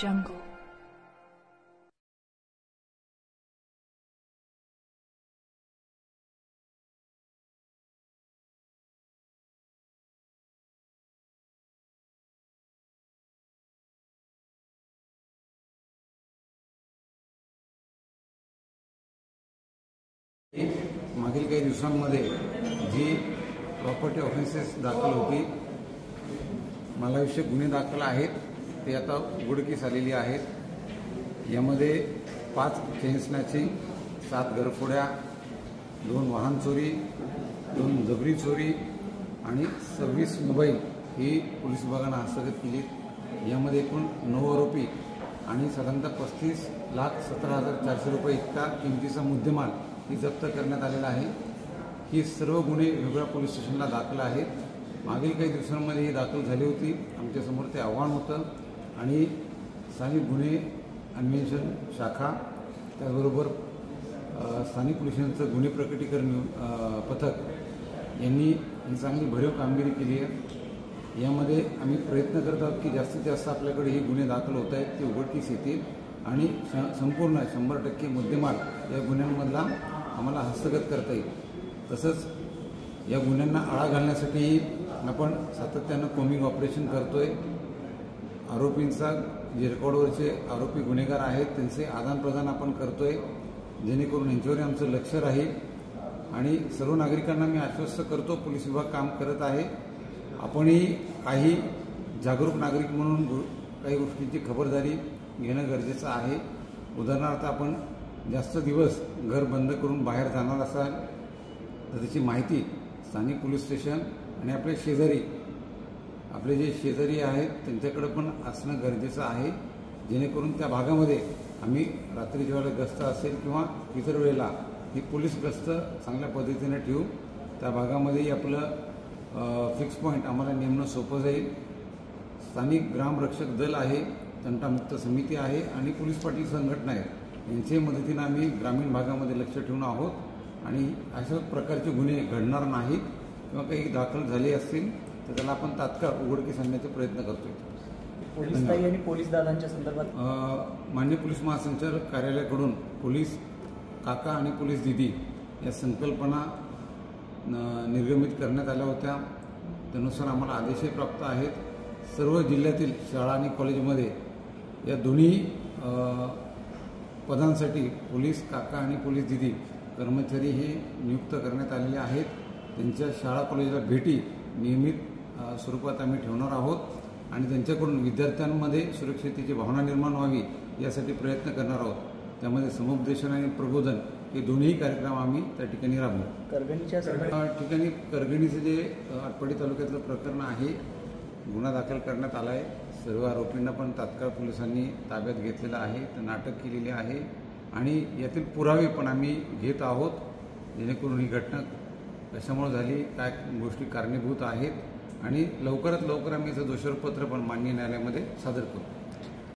jungle. मागील काही दिवसांमध्ये जी प्रॉपर्टी ऑफेन्सेस दाखल होती, मालाविषयक गुन्हे दाखल आहेत, ते आता उघडकीस आलेली आहेत। यामध्ये 5 चेन स्नॅचिंग, 7 घरफोड्या, 2 वाहन चोरी, 2 जबरी चोरी आणि 26 मोबाईल ही पोलीस विभागाने हस्तगत केली। यामध्ये एकूण 9 आरोपी आणि साधारणतः 35,17,400 रुपये इतका किमतीचा मुद्देमाल ही जप्त करण्यात आलेला आहे। ही सर्व गुन्हे वेगवेगळ्या पोलीस स्टेशनला दाखल आहेत। मागील काही दिवसांमध्ये ही दाखल झाली होती। आमच्यासमोर ते आव्हान होतं आणि स्थानिक गुन्हे अन्वेषण शाखा, त्याचबरोबर स्थानिक पोलिसांचं गुन्हे प्रकटीकरण पथक यांनी ही चांगली भरीव कामगिरी केली आहे। यामध्ये आम्ही प्रयत्न करत आहोत की जास्तीत जास्त आपल्याकडे हे गुन्हे दाखल होत आहेत ते उघडकीस येतील आणि संपूर्ण 100% मुद्देमाल या गुन्ह्यांमधला आम्हाला हस्तगत करता येईल। तसंच या गुन्ह्यांना आळा घालण्यासाठी आपण सातत्यानं कोमिंग ऑपरेशन करतोय। आरोपींचा जे रेकॉर्डवरचे आरोपी गुन्हेगार आहेत त्यांचे आदानप्रदान आपण करतोय, जेणेकरून यांच्यावर आमचं लक्ष राहील। आणि सर्व नागरिकांना मी आश्वस्त करतो, पोलीस विभाग काम करत आहे। आपणही काही जागरूक नागरिक म्हणून काही गोष्टींची खबरदारी घेणं गरजेचं आहे। उदाहरणार्थ, आपण जास्त दिवस घर बंद करून बाहेर जाणार असाल तर त्याची माहिती स्थानिक पोलीस स्टेशन आणि आपले जे शेजारी आहेत त्यांच्याकडे पण असणं गरजेचं आहे, जेणेकरून त्या भागामध्ये आम्ही रात्रीच्या वेळेला गस्त असेल किंवा इतर वेळेला ही पोलीस गस्त चांगल्या पद्धतीने ठेवू। त्या भागामध्येही आपलं फिक्स पॉईंट आम्हाला नेमणं सोपं जाईल। स्थानिक ग्रामरक्षक दल आहे, तंटामुक्त समिती आहे आणि पोलीस पाटील संघटना आहेत, यांच्या मदतीने आम्ही ग्रामीण भागामध्ये लक्ष ठेवून आहोत आणि अशा प्रकारचे गुन्हे घडणार नाहीत किंवा काही दाखल झाले असतील तर त्याला आपण तात्काळ उघडकीस आणण्याचे प्रयत्न करतोय। पोलीस ताई आणि पोलीस दादांच्या संदर्भात माननीय पोलीस महासंचालक कार्यालयाकडून पोलीस काका आणि पोलीस दिदी या संकल्पना निर्गमित करण्यात आल्या होत्या। त्यानुसार आम्हाला आदेशही प्राप्त आहेत। सर्व जिल्ह्यातील शाळा आणि कॉलेजमध्ये या दोन्ही पदांसाठी पोलीस काका आणि पोलीस दिदी कर्मचारी हे नियुक्त करण्यात आलेले आहेत। त्यांच्या शाळा कॉलेजला भेटी नियमित स्वरूपात आम्ही ठेवणार आहोत आणि त्यांच्याकडून विद्यार्थ्यांमध्ये सुरक्षिततेची भावना निर्माण व्हावी यासाठी प्रयत्न करणार आहोत। त्यामध्ये समुपदेशन आणि प्रबोधन हे दोन्ही कार्यक्रम आम्ही त्या ठिकाणी राबवू। करगणीच्या ठिकाणी करगणीचं जे आटपाडी तालुक्यातलं प्रकरण आहे, गुन्हा दाखल करण्यात आला आहे। सर्व आरोपींना पण तात्काळ पोलिसांनी ताब्यात घेतलेलं आहे, तर अटक केलेली आहे आणि यातील पुरावे पण आम्ही घेत आहोत, जेणेकरून ही घटना कशामुळे झाली, काय गोष्टी कारणीभूत आहेत आणि लवकरात लवकर आम्ही याचं दोषारोपपत्र पण माननीय न्यायालयामध्ये सादर करू।